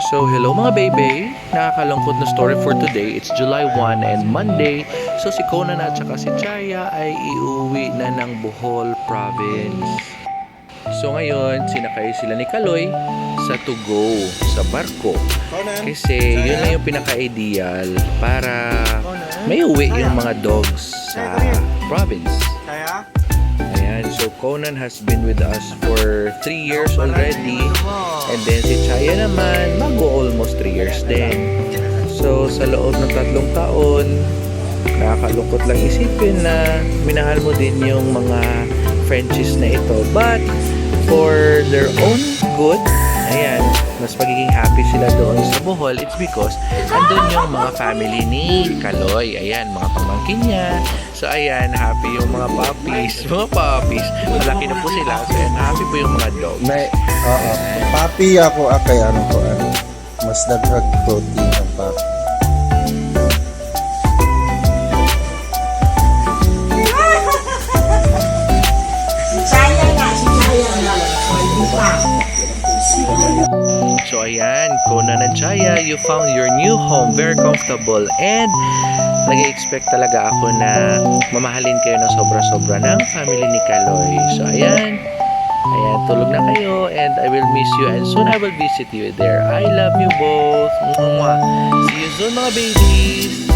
So hello mga baby, nakakalungkot na story for today. It's July 1 and Monday. So si Conan at saka si Chaya ay iuwi na ng Bohol Province. So ngayon, sinakay sila ni Kaloy sa to go, sa barko. Kasi yun na yung pinaka-ideal para may uwi yung mga dogs sa province. Ayan, so Conan has been with us for 3 years already. And then si Chaya naman, mag-almost 3 years din. So sa loob ng 3 taon, nakakalungkot lang isipin na minahal mo din yung mga Frenchies na ito. But for their own good, ayan, mas magiging happy sila doon sa Bohol. It's because andun yung mga family ni Kaloy. Ayan, mga pamangkin niya. So ayan, happy yung mga puppies. Mga puppies, malaki na po sila. So ayan, happy po yung mga dogs. May, papi ako kay ano ko, mas dagdag protein ang papi. So ayan, Conan and Chaya, you found your new home, very comfortable, and nag-expect talaga ako na mamahalin kayo ng sobra-sobra ng family ni Kaloy. So ayan, tulog na kayo, and I will miss you, and soon I will visit you there. I love you both. Mwah. See you soon mga babies.